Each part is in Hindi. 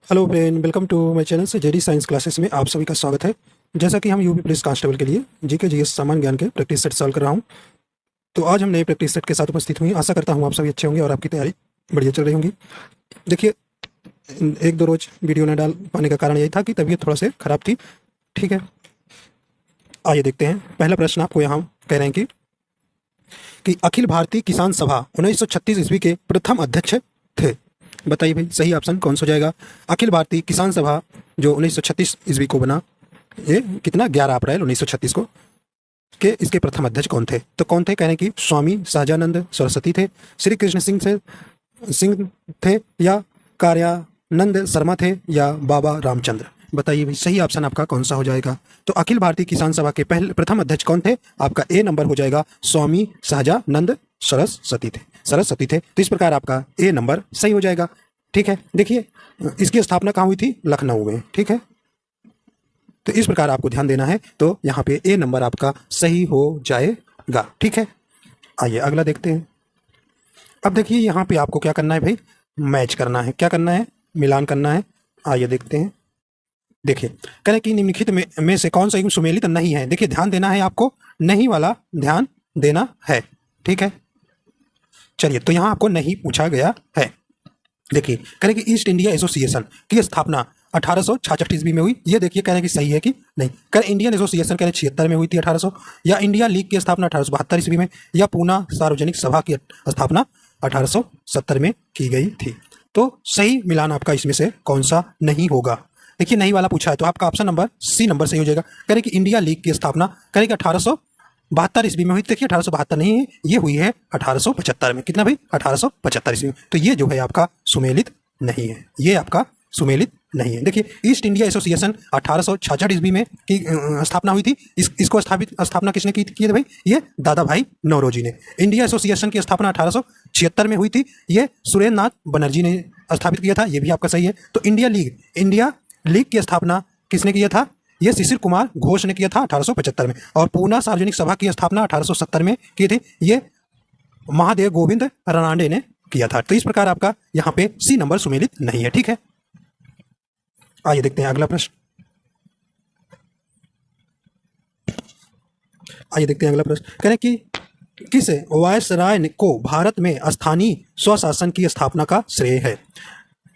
Hello friend, welcome to my channel से जेडी साइंस क्लासेस में आप सभी का स्वागत है। जैसा कि हम यूपी पुलिस कांस्टेबल के लिए जीके जीएस सामान्य ज्ञान के प्रैक्टिस सेट सॉल्व कर रहा हूं, तो आज हम नए प्रैक्टिस सेट के साथ उपस्थित हुई। आशा करता हूं आप सभी अच्छे होंगे और आपकी तैयारी बढ़िया चल रही होंगी। देखिए, एक दो रोज वीडियो न डाल पाने का कारण यही था कि तबीयत थोड़ा से खराब थी। ठीक है, आइए देखते हैं। पहला प्रश्न आपको यहाँ कह रहे हैं कि अखिल भारतीय किसान सभा 1936 ईस्वी के प्रथम अध्यक्ष थे। बताइए भाई, सही ऑप्शन कौन सा हो जाएगा? अखिल भारतीय किसान सभा जो 1936 ईस्वी को बना, ये कितना 11 अप्रैल 1936 को, के इसके प्रथम अध्यक्ष कौन थे? तो कौन थे? कह रहे हैं कि स्वामी सहजानंद सरस्वती थे, श्री कृष्ण सिंह थे, या कार्यानंद शर्मा थे, या बाबा रामचंद्र। बताइए भाई, सही ऑप्शन आपका कौन सा हो जाएगा? तो अखिल भारतीय किसान सभा के पहले प्रथम अध्यक्ष कौन थे? आपका ए नंबर हो जाएगा स्वामी सहजानंद सरस्वती थे। तो इस प्रकार आपका ए नंबर सही हो जाएगा। ठीक है, देखिए इसकी स्थापना कहाँ हुई थी? लखनऊ में। ठीक है, तो इस प्रकार आपको ध्यान देना है। तो यहाँ पे ए नंबर आपका सही हो जाएगा। ठीक है, आइए अगला देखते हैं। अब देखिए यहाँ पे आपको क्या करना है भाई? मैच करना है। क्या करना है? मिलान करना है। आइए देखते हैं। देखिए, कह रहे कि निम्नलिखित में से कौन सा युग्म सुमेलित नहीं है? देखिए, ध्यान देना है आपको, नहीं वाला ध्यान देना है। ठीक है, चलिए, तो यहाँ आपको नहीं पूछा गया है। देखिए, कह रहे कि ईस्ट इंडिया एसोसिएशन की स्थापना 1866 ईस्वी में हुई। ये देखिए, कह रहे कि सही है कि नहीं? कह रहे इंडियन एसोसिएशन कह रहे 76 में हुई थी 1800, या इंडिया लीग की स्थापना 1872 ईस्वी में, या पूना सार्वजनिक सभा की स्थापना 1870 में की गई थी। तो सही मिलान आपका इसमें से कौन सा नहीं होगा? देखिए, नहीं वाला पूछा है तो आपका ऑप्शन नंबर सी नंबर सही हो जाएगा। कह रहे कि इंडिया लीग की स्थापना कह रहे कि 1872 ईस्वी में हुई। देखिए, 1872 नहीं है, ये हुई है 1875 में। कितना भाई? 1875 ईस्वी में। तो ये जो है आपका सुमेलित नहीं है, ये आपका सुमेलित नहीं है। देखिए, ईस्ट इंडिया एसोसिएशन 1866 ईस्वी में की स्थापना हुई थी। इसको स्थापना किसने की थी भाई? ये दादा भाई नौरोजी ने। इंडिया एसोसिएशन की स्थापना 1876 में हुई थी। ये सुरेंद्र नाथ बनर्जी ने स्थापित किया था। ये भी आपका सही है। तो इंडिया लीग की स्थापना किसने किया था? ये शिशिर कुमार घोष ने किया था 1875 में। और पूना सार्वजनिक सभा की स्थापना 1870 में की थी। ये महादेव गोविंद रानडे ने किया था। तो इस प्रकार आपका यहाँ पे सी नंबर सुमेलित नहीं है। ठीक है, आइए देखते हैं अगला प्रश्न। कह रहे कि किस वायसराय को भारत में स्थानीय स्वशासन की स्थापना का श्रेय है?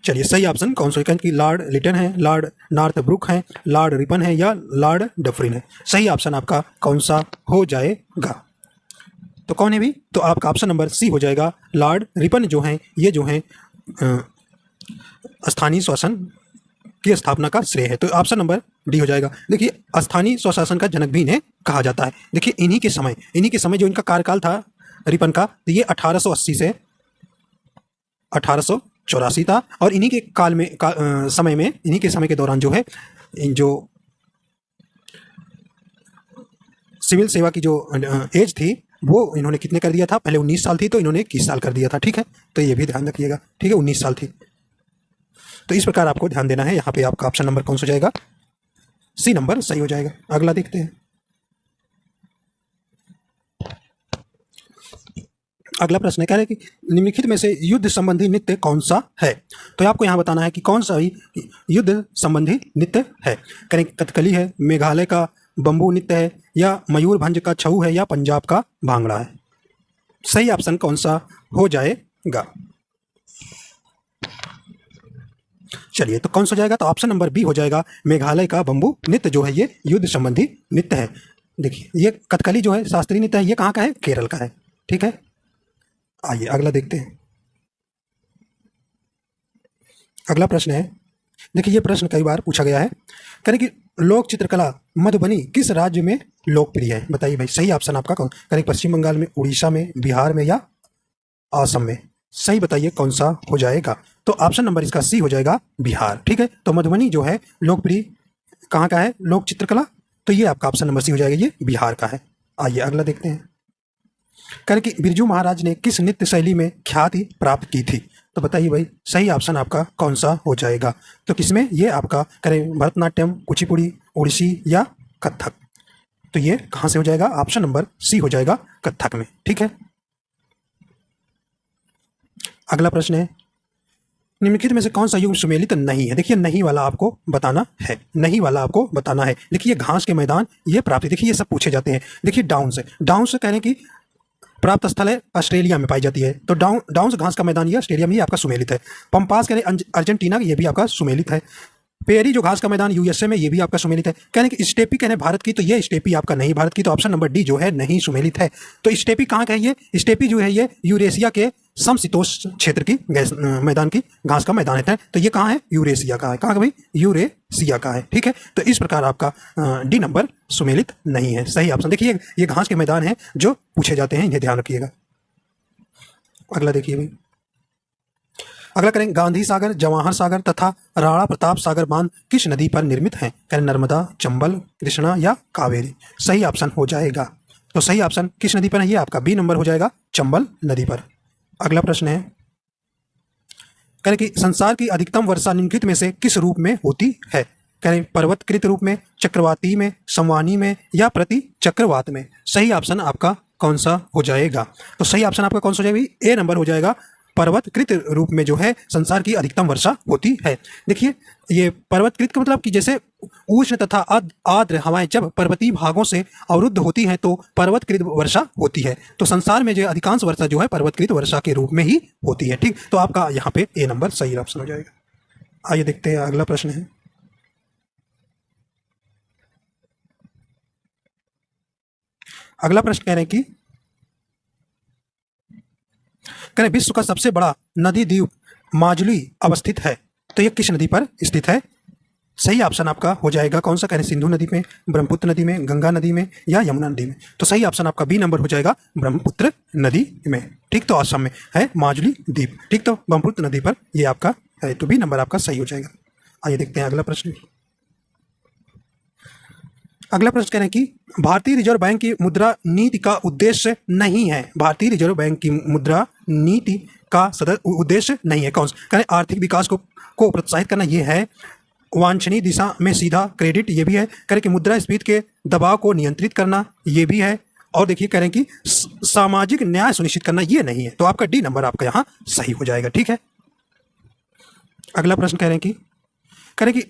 चलिए, सही ऑप्शन कौन सा? कि लॉर्ड लिटन है, लॉर्ड नॉर्थ ब्रुक है, लॉर्ड रिपन है, या लॉर्ड डफरिन है। सही ऑप्शन आपका कौन सा हो जाएगा? तो कौन है भी? तो आपका ऑप्शन नंबर सी हो जाएगा। लॉर्ड रिपन जो है, ये जो है स्थानीय शासन की स्थापना का श्रेय है। तो ऑप्शन नंबर डी हो जाएगा। देखिए, स्थानीय स्वशासन का जनक भी इन्हें कहा जाता है। देखिए, इन्हीं के समय जो इनका कार्यकाल था रिपन का, तो ये 1880 से 1884 था। और इन्हीं के काल में इन्हीं के समय के दौरान जो है, जो सिविल सेवा की जो एज थी वो इन्होंने कितने कर दिया था? पहले 19 साल थी, तो इन्होंने 21 साल कर दिया था। ठीक है, तो ये भी ध्यान रखिएगा। ठीक है, 19 साल थी। तो इस प्रकार आपको ध्यान देना है। यहाँ पे आपका ऑप्शन नंबर कौन सा हो जाएगा? सी नंबर सही हो जाएगा। अगला देखते हैं। अगला प्रश्न है, कह रहे हैं कि निम्नलिखित में से युद्ध संबंधी नृत्य कौन सा है? तो आपको यहाँ बताना है कि कौन सा युद्ध संबंधी नृत्य है। कह रहे हैं कथकली है, मेघालय का बंबू नृत्य है, या मयूरभंज का छऊ है, या पंजाब का भांगड़ा है। सही ऑप्शन कौन सा हो जाएगा? चलिए, तो कौन सा हो जाएगा? तो ऑप्शन नंबर बी हो जाएगा। मेघालय का बंबू नृत्य जो है ये युद्ध संबंधी नृत्य है। देखिए, ये कथकली जो है शास्त्रीय नृत्य है, ये कहाँ का है? केरल का है। ठीक है, आइए अगला देखते हैं। अगला प्रश्न है, देखिए ये प्रश्न कई बार पूछा गया है। कह रहे कि लोक चित्रकला मधुबनी किस राज्य में लोकप्रिय है? बताइए भाई, सही ऑप्शन आपका कौन? कह रहे पश्चिम बंगाल में, उड़ीसा में, बिहार में, या असम में। सही बताइए कौन सा हो जाएगा? तो ऑप्शन नंबर इसका सी हो जाएगा, बिहार। ठीक है, तो मधुबनी जो है लोकप्रिय कहाँ का है लोक चित्रकला? तो ये आपका ऑप्शन नंबर सी हो जाएगा, ये बिहार का है। आइए अगला देखते हैं। कह रहे कि बिरजू महाराज ने किस नृत्य शैली में ख्याति प्राप्त की थी? तो बताइए भाई, सही ऑप्शन आपका कौन सा हो जाएगा? तो किसमें? ये आपका करें भरतनाट्यम, कुचिपुड़ी, ओडिसी, या कथक। तो ये कहाँ से हो जाएगा? ऑप्शन नंबर सी हो जाएगा, कथक में। ठीक है, अगला प्रश्न है, निम्नलिखित में से कौन सा युग्म सुमेलित नहीं है? देखिए नहीं वाला आपको बताना है, नहीं वाला आपको बताना है। देखिए घास के मैदान, ये प्राप्ति, देखिए ये सब पूछे जाते हैं। देखिए डाउन से कह रहे हैं कि प्राप्त स्थल है ऑस्ट्रेलिया में पाई जाती है, तो डाउन घास का मैदान ये ऑस्ट्रेलिया में ही आपका सुमेलित है। पंपास कह रहे हैं अर्जेंटीना, ये भी आपका सुमेलित है। पेरी जो घास का मैदान यूएसए में, ये भी आपका सुमेलित है। कहने कि स्टेपी कहने भारत की, तो ये स्टेपी आपका नहीं भारत की, तो ऑप्शन नंबर डी जो है नहीं सुमेलित है। तो स्टेपी कहाँ का है? ये स्टेपी जो है ये यूरेशिया के समशीतोष्ण क्षेत्र की मैदान की घास का मैदान है। तो ये कहाँ है? यूरेशिया का है। कहाँ का भाई? यूरेशिया का है। ठीक है, तो इस प्रकार आपका डी नंबर सुमेलित नहीं है, सही ऑप्शन। देखिए ये घास के मैदान है जो पूछे जाते हैं, इन्हें ध्यान रखिएगा। अगला देखिए भाई, अगला करें, गांधी सागर, जवाहर सागर तथा राणा प्रताप सागर बांध किस नदी पर निर्मित हैं? करें नर्मदा, चंबल, कृष्णा या कावेरी? सही ऑप्शन हो जाएगा। तो सही ऑप्शन किस नदी पर है? ये आपका बी नंबर हो जाएगा, चंबल नदी पर। अगला प्रश्न है, करें कि संसार की अधिकतम वर्षा निम्नलिखित में से किस रूप में होती है? करें पर्वतकृत रूप में, चक्रवाती में, संवानी में या प्रति चक्रवात में? सही ऑप्शन आपका कौन सा हो जाएगा? तो सही ऑप्शन आपका कौन सा हो जाएगा? ए नंबर हो जाएगा, पर्वतकृत रूप में जो है संसार की अधिकतम वर्षा होती है। देखिए ये पर्वतकृत का मतलब कि जैसे उष्ण तथा आर्द्र हवाएं जब पर्वतीय भागों से अवरुद्ध होती हैं तो पर्वतकृत वर्षा होती है। तो संसार में जो अधिकांश वर्षा जो है पर्वतकृत वर्षा के रूप में ही होती है। ठीक, तो आपका यहाँ पे ए नंबर सही ऑप्शन हो जाएगा। आइए देखते हैं अगला प्रश्न है, अगला प्रश्न कह रहे हैं कि करें विश्व का सबसे बड़ा नदी द्वीप माजुली अवस्थित है, तो ये किस नदी पर स्थित है? सही ऑप्शन आपका हो जाएगा कौन सा? करें सिंधु नदी में, ब्रह्मपुत्र नदी में, गंगा नदी में या यमुना नदी में? तो सही ऑप्शन आपका बी नंबर हो जाएगा, ब्रह्मपुत्र नदी में। ठीक, तो असम में है माजुली द्वीप। ठीक, तो ब्रह्मपुत्र नदी पर ये आपका है, तो बी नंबर आपका सही हो जाएगा। आइए देखते हैं अगला प्रश्न। अगला प्रश्न कह रहे हैं कि भारतीय रिजर्व बैंक की मुद्रा नीति का उद्देश्य नहीं है। भारतीय रिजर्व बैंक की मुद्रा नीति का उद्देश्य नहीं है, कौन सा? कह रहे हैं आर्थिक विकास को प्रोत्साहित करना, ये है। वांछनीय दिशा में सीधा क्रेडिट, ये भी है। कह रहे कि मुद्रास्फीति के दबाव को नियंत्रित करना, ये भी है। और देखिए कह रहे हैं कि सामाजिक न्याय सुनिश्चित करना, ये नहीं है। तो आपका डी नंबर आपका यहाँ सही हो जाएगा। ठीक है, अगला प्रश्न कह रहे हैं कि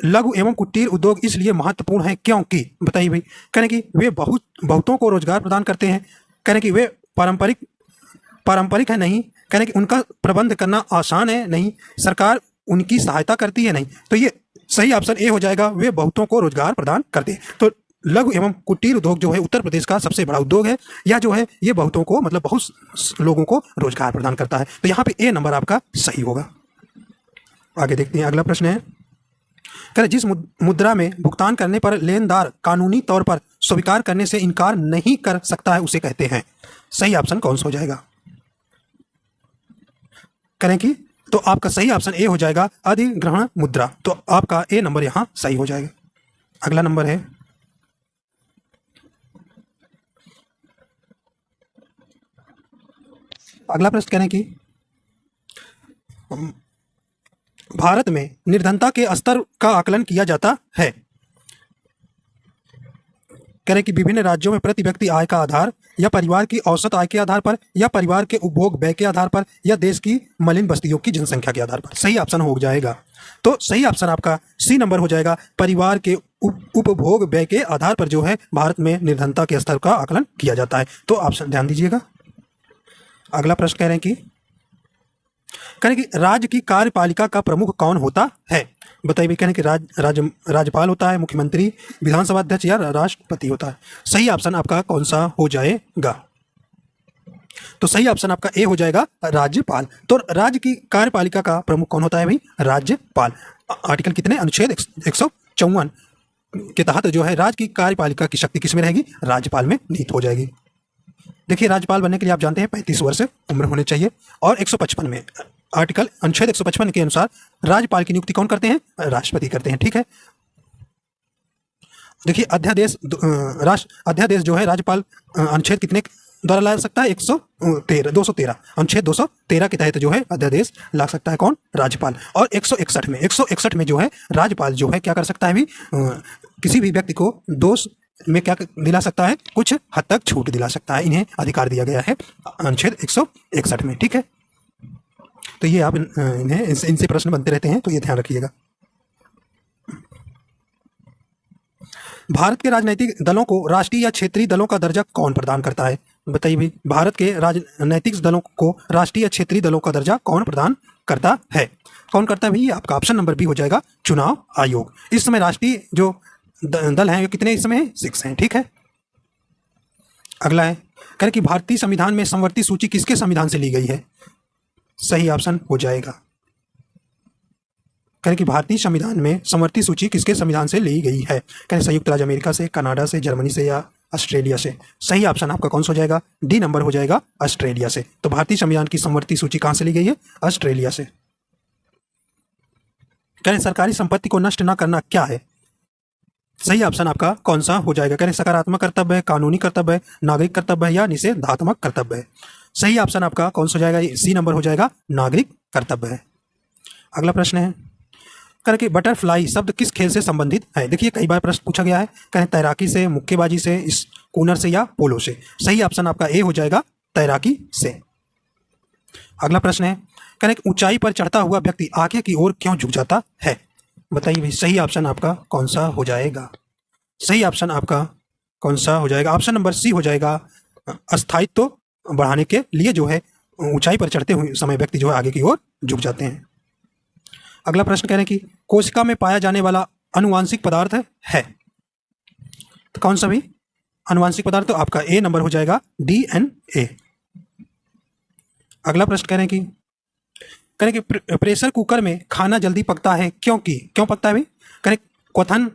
लघु एवं कुटीर उद्योग इसलिए महत्वपूर्ण है क्योंकि, बताइए भाई। करें कि वे बहुतों को रोजगार प्रदान करते हैं। करें कि वे पारंपरिक है नहीं। करें कि उनका प्रबंध करना आसान है नहीं। सरकार उनकी सहायता करती है नहीं। तो ये सही ऑप्शन ए हो जाएगा, वे बहुतों को रोजगार प्रदान करते हैं। तो लघु एवं कुटीर उद्योग जो है उत्तर प्रदेश का सबसे बड़ा उद्योग है, या जो है ये बहुतों को मतलब बहुत लोगों को रोजगार प्रदान करता है। तो यहाँ पे ए नंबर आपका सही होगा। आगे देखते हैं अगला प्रश्न है, करें जिस मुद्रा में भुगतान करने पर लेनदार कानूनी तौर पर स्वीकार करने से इनकार नहीं कर सकता है उसे कहते हैं। सही ऑप्शन कौन सा हो जाएगा? करें कि तो आपका सही ऑप्शन ए हो जाएगा, अधिग्रहण मुद्रा। तो आपका ए नंबर यहां सही हो जाएगा। अगला नंबर है, अगला प्रश्न करें कि भारत में निर्धनता के स्तर का आकलन किया जाता है। करें कि विभिन्न राज्यों में प्रति व्यक्ति आय का आधार, या परिवार की औसत आय के आधार पर, या परिवार के उपभोग व्यय के आधार पर, या देश की मलिन बस्तियों की जनसंख्या के आधार पर? सही ऑप्शन हो जाएगा। तो सही ऑप्शन आपका सी नंबर हो जाएगा, परिवार के उपभोग व्यय के आधार पर जो है भारत में निर्धनता के स्तर का आकलन किया जाता है। तो ऑप्शन ध्यान दीजिएगा। अगला प्रश्न कह रहे हैं कि राज्य की कार्यपालिका का प्रमुख कौन होता है? बताइए। कहने कि राज्यपाल होता है, मुख्यमंत्री, विधानसभा अध्यक्ष या राष्ट्रपति होता है? सही ऑप्शन आपका कौन सा हो जाएगा? तो सही ऑप्शन आपका ए हो जाएगा, राज्यपाल। तो राज्य की कार्यपालिका का प्रमुख कौन होता है भाई? राज्यपाल। आर्टिकल कितने? अनुच्छेद 154 के तहत जो है राज्य की कार्यपालिका की शक्ति किस में रहेगी? राज्यपाल में निहित हो जाएगी। देखिए राज्यपाल बनने के लिए आप जानते हैं 35 वर्ष उम्र होनी चाहिए, और 155 में आर्टिकल अनुच्छेद 155 के अनुसार राज्यपाल की नियुक्ति कौन करते हैं? राष्ट्रपति करते हैं। ठीक है, देखिए अध्यादेश जो है राज्यपाल अनुच्छेद कितने द्वारा ला सकता है? 213 अनुच्छेद 213 के तहत जो है अध्यादेश ला सकता है कौन? राज्यपाल। और 161 में जो है राज्यपाल जो है क्या कर सकता है भी? किसी भी व्यक्ति को दोष में क्या दिला सकता है? कुछ हद तक छूट दिला सकता है। इन्हें अधिकार दिया गया है अनुच्छेद 161 में। ठीक है, तो ये आप इन्हें इनसे प्रश्न बनते रहते हैं, तो ये ध्यान रखिएगा। भारत के राजनीतिक दलों को राष्ट्रीय या क्षेत्रीय दलों का दर्जा कौन प्रदान करता है? बताइए भाई, भारत के राजनीतिक दलों को राष्ट्रीय या क्षेत्रीय दलों का दर्जा कौन प्रदान करता है? कौन करता है भाई? आपका ऑप्शन नंबर बी हो जाएगा, चुनाव आयोग। इस समय राष्ट्रीय जो दल हैं, कितने इस समय? 6 हैं, ठीक है। अगला है, कह रहे कि भारतीय संविधान में समवर्ती सूची किसके संविधान से ली गई है? सही ऑप्शन हो जाएगा, कह रहे कि भारतीय संविधान में समवर्ती सूची किसके संविधान से ली गई है? कह रहे संयुक्त राज्य अमेरिका से, कनाडा से, जर्मनी से या ऑस्ट्रेलिया से। सही ऑप्शन आपका कौन सा हो जाएगा? डी नंबर हो जाएगा, ऑस्ट्रेलिया से। तो भारतीय संविधान की समवर्ती सूची कहां से ली गई है? ऑस्ट्रेलिया से। कह रहे सरकारी संपत्ति को नष्ट न करना क्या है? सही ऑप्शन आपका कौन सा हो जाएगा? कह रहे सकारात्मक कर्तव्य है, कानूनी कर्तव्य है, नागरिक कर्तव्य है या निषेधात्मक कर्तव्य है। सही ऑप्शन आपका कौन सा हो जाएगा? सी नंबर हो जाएगा, नागरिक कर्तव्य है। अगला प्रश्न है, कह रहे कि बटरफ्लाई शब्द किस खेल से संबंधित है? देखिए कई बार प्रश्न पूछा गया है, कह रहे तैराकी से, मुक्केबाजी से, स्कूनर से या पोलो से। सही ऑप्शन आपका ए हो जाएगा, तैराकी से। अगला प्रश्न है, कह रहे ऊंचाई पर चढ़ता हुआ व्यक्ति आगे की ओर क्यों झुक जाता है? बताइए भाई, सही ऑप्शन आपका कौन सा हो जाएगा? सही ऑप्शन आपका कौन सा हो जाएगा? ऑप्शन नंबर सी हो जाएगा, अस्थायित्व बढ़ाने के लिए जो है ऊंचाई पर चढ़ते हुए समय व्यक्ति जो है आगे की ओर झुक जाते हैं। अगला प्रश्न कह रहे हैं कि कोशिका में पाया जाने वाला अनुवांशिक पदार्थ है, तो कौन सा भी अनुवांशिक पदार्थ? तो आपका ए नंबर हो जाएगा, डीएनए। अगला प्रश्न कह रहे हैं कि प्रेशर कुकर में खाना जल्दी पकता है क्योंकि क्यों पकता है भाई? कह रहे क्वथन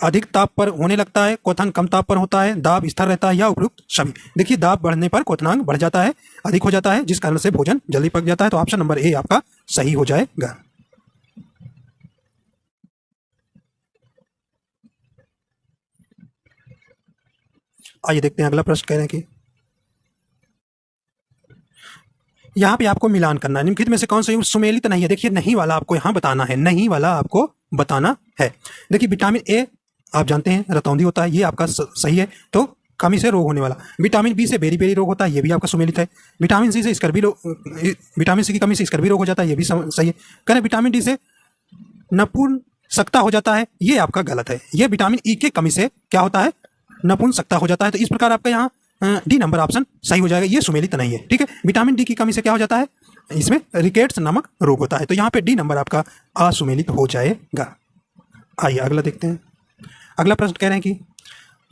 अधिक ताप पर होने लगता है, क्वथन कम ताप पर होता है, दाब स्थिर रहता है या उपयुक्त सभी। देखिए दाब बढ़ने पर क्वथनांक बढ़ जाता है, अधिक हो जाता है, जिस कारण से भोजन जल्दी पक जाता है। तो ऑप्शन नंबर ए आपका सही हो जाएगा। आइए देखते हैं अगला प्रश्न। कह रहे हैं कि यहाँ पे आपको मिलान करना है, निम्नलिखित में से कौन सा युग्म सुमेलित नहीं है? देखिए नहीं वाला आपको यहाँ बताना है, नहीं वाला आपको बताना है। देखिए विटामिन ए आप जानते हैं रतौंधी होता है, ये आपका सही है, तो कमी से रोग होने वाला। विटामिन बी से बेरी रोग होता है, ये भी आपका सुमेलित है। विटामिन सी से स्कर्वी रोग, विटामिन सी की कमी से स्कर्वी रोग हो जाता है, ये भी सही है। कह रहे विटामिन डी से नपुंसकता हो जाता है, ये आपका गलत है। ये विटामिन ई के कमी से क्या होता है? नपुंसकता हो जाता है। तो इस प्रकार आपका यहाँ डी नंबर ऑप्शन सही हो जाएगा, ये सुमेलित नहीं है, ठीक है। विटामिन डी की कमी से क्या हो जाता है? इसमें रिकेट्स नामक रोग होता है, तो यहाँ पे डी नंबर आपका असुमेलित हो जाएगा। आइए अगला देखते हैं। अगला प्रश्न कह रहे हैं कि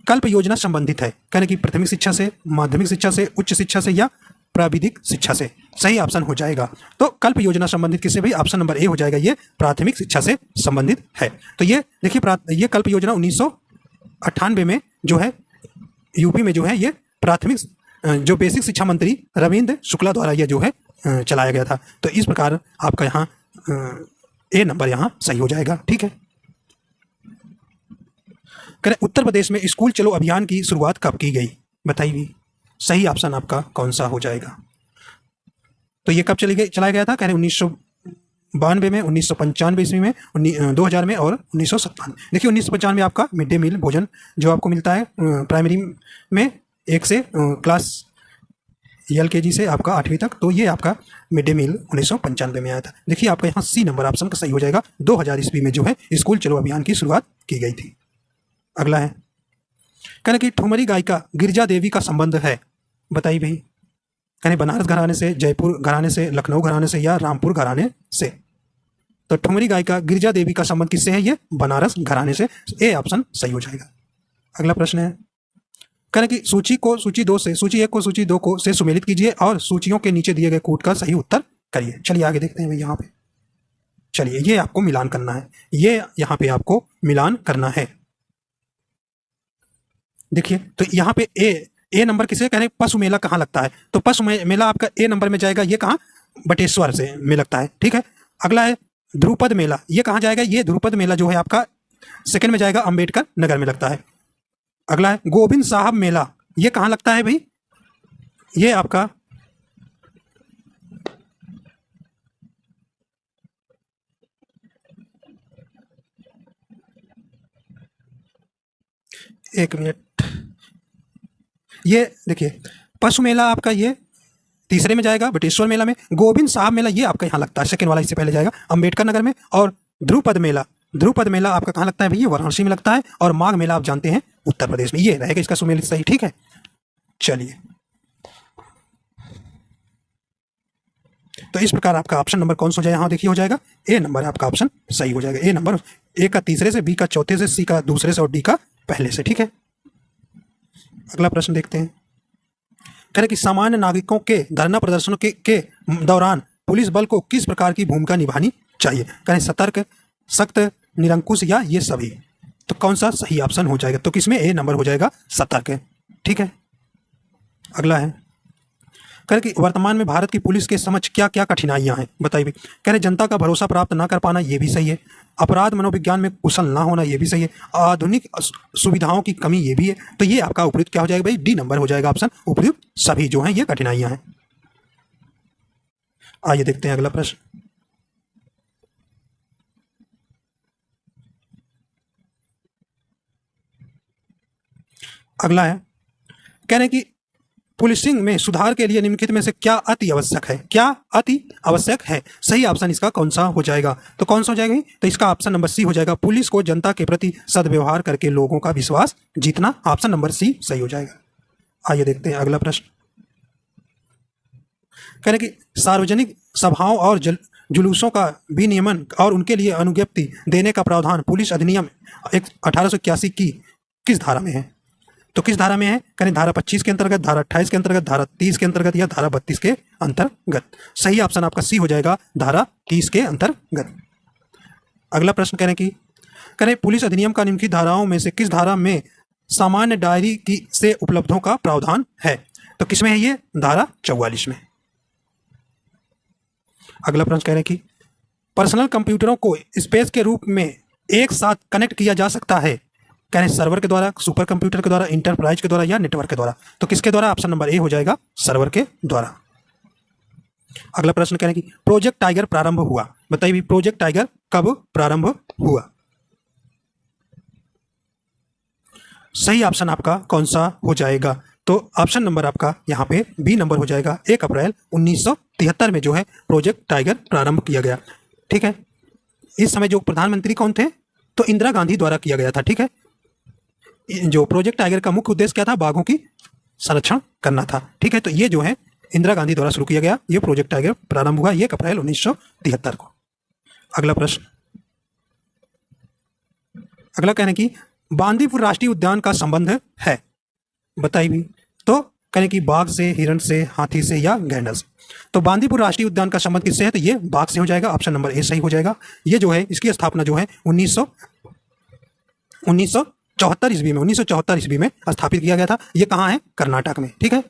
कल्प योजना संबंधित है, कह रहे हैं कि प्राथमिक शिक्षा से, माध्यमिक शिक्षा से, उच्च शिक्षा से या प्राविधिक शिक्षा से। सही ऑप्शन हो जाएगा, तो कल्प योजना संबंधित किससे भाई? ऑप्शन नंबर ए हो जाएगा, ये प्राथमिक शिक्षा से संबंधित है। तो ये देखिए ये कल्प योजना 1998 में जो है यूपी में जो है ये प्राथमिक जो बेसिक शिक्षा मंत्री रविंद्र शुक्ला द्वारा ये जो है चलाया गया था। तो इस प्रकार आपका यहाँ ए नंबर यहाँ सही हो जाएगा, ठीक है। करें उत्तर प्रदेश में स्कूल चलो अभियान की शुरुआत कब की गई? बताइए, सही ऑप्शन आपका कौन सा हो जाएगा? तो ये कब चलाया गया था? कह रहे 1992 में, 1995 ईस्वी में, 2000 में और 1997। देखिए 1995 आपका मिड डे मील भोजन जो आपको मिलता है प्राइमरी में 1 से क्लास LKG से आपका 8वीं तक, तो ये आपका मिड डे मील 1995 में आया था। देखिए आपका यहाँ सी नंबर ऑप्शन का सही हो जाएगा, 2000 ईस्वी में जो है स्कूल चलो अभियान की शुरुआत की गई थी। अगला है, कहने कि ठुमरी गायिका गिरिजा देवी का संबंध है। बताइए भाई, कहने बनारस घराने से, जयपुर घराने से, लखनऊ घराने से या रामपुर घराने से। तो ठुमरी गायिका गिरिजा देवी का संबंध किससे है? ये बनारस घराने से। ए ऑप्शन सही हो जाएगा। अगला प्रश्न है, कहने कि सूची को सूची 2 से, सूची 1 को सूची 2 को से सुमेलित कीजिए और सूचियों के नीचे दिए गए कूट का सही उत्तर करिए। चलिए आगे देखते हैं भाई। यहाँ पे चलिए ये आपको मिलान करना है, ये यहाँ पे आपको मिलान करना है। देखिए तो यहाँ पे ए नंबर किसे कह रहे हैं? पशु मेला कहाँ लगता है? तो पशु मेला आपका ए नंबर में जाएगा, ये कहाँ? बटेश्वर से में लगता है, ठीक है। अगला है ध्रुपद मेला, ये कहाँ जाएगा? ये ध्रुपद मेला जो है आपका सेकंड में जाएगा, अंबेडकर नगर में लगता है। अगला है गोविंद साहब मेला, ये कहाँ लगता है भाई? ये आपका एक मिनट, ये देखिए पशु मेला आपका ये तीसरे में जाएगा बटेश्वर मेला में, गोविंद साहब मेला ये आपका यहाँ लगता है, सेकंड वाला इससे पहले जाएगा अंबेडकर नगर में, और ध्रुपद मेला आपका कहाँ लगता है भैया, वाराणसी में लगता है, और माघ मेला आप जानते हैं उत्तर प्रदेश में। ये रहेगा इसका सुमेलित सही, ठीक है। चलिए, तो इस प्रकार आपका ऑप्शन नंबर कौन सा हो जाएगा, यहाँ देखिए हो जाएगा ए नंबर आपका ऑप्शन सही हो जाएगा। ए नंबर, ए का तीसरे से, बी का चौथे से, सी का दूसरे से और डी का पहले से, ठीक है। अगला प्रश्न देखते हैं। कह रहे कि सामान्य नागरिकों के धरना प्रदर्शनों के दौरान पुलिस बल को किस प्रकार की भूमिका निभानी चाहिए, कहें सतर्क, सख्त, निरंकुश या ये सभी। तो कौन सा सही ऑप्शन हो जाएगा, तो किसमें ए नंबर हो जाएगा सतर्क, ठीक है। अगला है, कह रहे कि वर्तमान में भारत की पुलिस के समक्ष क्या क्या कठिनाइयां हैं, बताइए। कह रहे जनता का भरोसा प्राप्त ना कर पाना, ये भी सही है। अपराध मनोविज्ञान में कुशल ना होना, ये भी सही है। आधुनिक सुविधाओं की कमी, ये भी है। तो ये आपका उपयुक्त क्या हो जाएगा भाई, डी नंबर हो जाएगा ऑप्शन उपयुक्त सभी जो हैं ये कठिनाइयां हैं। आइए देखते हैं अगला प्रश्न। अगला है, कह रहे कि पुलिसिंग में सुधार के लिए निम्नलिखित में से क्या अति आवश्यक है, क्या अति आवश्यक है। सही ऑप्शन इसका कौन सा हो जाएगा, तो कौन सा हो जाएगा, तो इसका ऑप्शन नंबर सी हो जाएगा। पुलिस को जनता के प्रति सद्व्यवहार करके लोगों का विश्वास जीतना, ऑप्शन नंबर सी सही हो जाएगा। आइए देखते हैं अगला प्रश्न। कह रहे कि सार्वजनिक सभाओं और जुलूसों का विनियमन और उनके लिए अनुज्ञप्ति देने का प्रावधान पुलिस अधिनियम 1881 की किस धारा में है। तो किस धारा में है, करें धारा 25 के अंतर्गत, धारा 28 के अंतर्गत, धारा 30 के अंतर्गत या धारा 32 के अंतर्गत। सही ऑप्शन आपका सी हो जाएगा, धारा 30 के अंतर्गत। अगला प्रश्न करें पुलिस अधिनियम का निम्नलिखित धाराओं में से किस धारा में सामान्य डायरी की से उपलब्धों का प्रावधान है। तो किसमें है ये, धारा 44 में। अगला प्रश्न कह रहे हैं कि पर्सनल कंप्यूटरों को स्पेस के रूप में एक साथ कनेक्ट किया जा सकता है, कह रहे हैं सर्वर के द्वारा, सुपर कंप्यूटर के द्वारा, इंटरप्राइज के द्वारा या नेटवर्क के द्वारा। तो किसके द्वारा, ऑप्शन नंबर ए हो जाएगा सर्वर के द्वारा। अगला प्रश्न कह रहे हैं कि प्रोजेक्ट टाइगर प्रारंभ हुआ, बताइए भी प्रोजेक्ट टाइगर कब प्रारंभ हुआ। सही ऑप्शन आपका कौन सा हो जाएगा, तो ऑप्शन नंबर आपका यहाँ पे बी नंबर हो जाएगा। 1 अप्रैल 1973 में जो है प्रोजेक्ट टाइगर प्रारंभ किया गया, ठीक है। इस समय जो प्रधानमंत्री कौन थे, तो इंदिरा गांधी द्वारा किया गया था, ठीक है। जो प्रोजेक्ट टाइगर का मुख्य उद्देश्य क्या था, बाघों की संरक्षण करना था, ठीक है। तो ये जो है इंदिरा गांधी द्वारा शुरू किया गया, ये प्रोजेक्ट टाइगर प्रारंभ हुआ 1 अप्रैल 1973 को। अगला प्रश्न, अगला कहने की बांदीपुर राष्ट्रीय उद्यान का संबंध है, बताइए भी। तो कहने की बाघ से, हिरण से, हाथी से या गैंडा से। तो बांदीपुर राष्ट्रीय उद्यान का संबंध किससे है, तो ये बाघ से हो जाएगा, ऑप्शन नंबर ए सही हो जाएगा। ये जो है इसकी स्थापना जो है 1974 ईस्वी में 1974 ईस्वी में स्थापित किया गया था। ये कहाँ है, कर्नाटक में, ठीक है।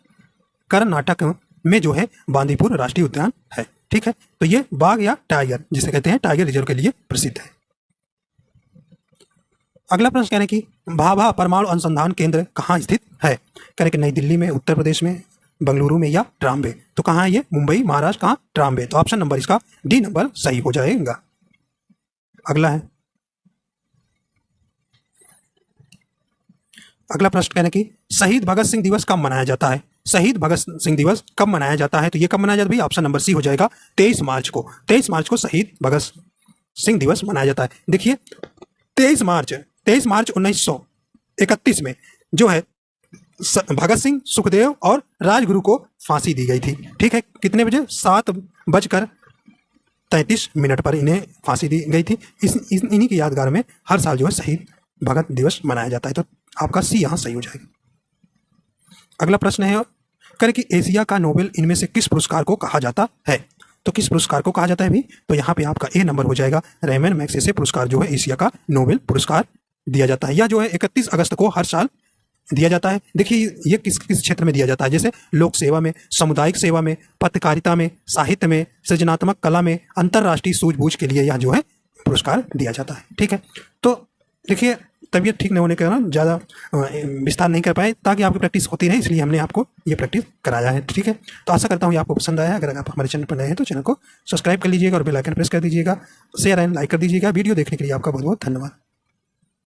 कर्नाटक में जो है बांदीपुर राष्ट्रीय उद्यान है, ठीक है। तो ये बाघ या टाइगर जिसे कहते हैं टाइगर रिजर्व के लिए प्रसिद्ध है। अगला प्रश्न कहने की भाभा परमाणु अनुसंधान केंद्र कहाँ स्थित है, कहने कि नई दिल्ली में, उत्तर प्रदेश में, बेंगलुरु में या ट्राम्बे। तो कहाँ है ये, मुंबई महाराष्ट्र, कहाँ, ट्राम्बे। तो ऑप्शन नंबर इसका डी नंबर सही हो जाएगा। अगला है, अगला प्रश्न कहने की शहीद भगत सिंह दिवस कब मनाया जाता है। शहीद भगत सिंह दिवस कब मनाया जाता है, तो ये कब मनाया जाता है भाई, ऑप्शन नंबर सी हो जाएगा 23 मार्च को। 23 मार्च को शहीद भगत सिंह दिवस मनाया जाता है। देखिए 23 मार्च 1931 में जो है भगत सिंह, सुखदेव और राजगुरु को फांसी दी गई थी, ठीक है। कितने बजे, 7:33 पर इन्हें फांसी दी गई थी। इन्हीं की यादगार में हर साल जो है शहीद भगत दिवस मनाया जाता है। तो आपका सी यहाँ सही हो जाएगा। अगला प्रश्न है, करें कि एशिया का नोबेल इनमें से किस पुरस्कार को कहा जाता है। तो किस पुरस्कार को कहा जाता है भी, तो यहाँ पे आपका ए नंबर हो जाएगा। रेमन मैग्सेसे पुरस्कार जो है एशिया का नोबेल पुरस्कार दिया जाता है। यह जो है 31 अगस्त को हर साल दिया जाता है। देखिए ये किस किस क्षेत्र में दिया जाता है, जैसे लोक सेवा में, सामुदायिक सेवा में, पत्रकारिता में, साहित्य में, सृजनात्मक कला में, अंतर्राष्ट्रीय सूझबूझ के लिए यह जो है पुरस्कार दिया जाता है, ठीक है। तो देखिए तबीयत ठीक नहीं होने के कारण ज़्यादा विस्तार नहीं कर पाए, ताकि आपकी प्रैक्टिस होती रहे, इसलिए हमने आपको ये प्रैक्टिस कराया है, ठीक है। तो आशा करता हूँ ये आपको पसंद आया है। अगर आप हमारे चैनल पर नए हैं तो चैनल को सब्सक्राइब कर लीजिएगा और बेल आइकन प्रेस कर दीजिएगा, शेयर एंड लाइक कर दीजिएगा। वीडियो देखने के लिए आपका बहुत बहुत धन्यवाद।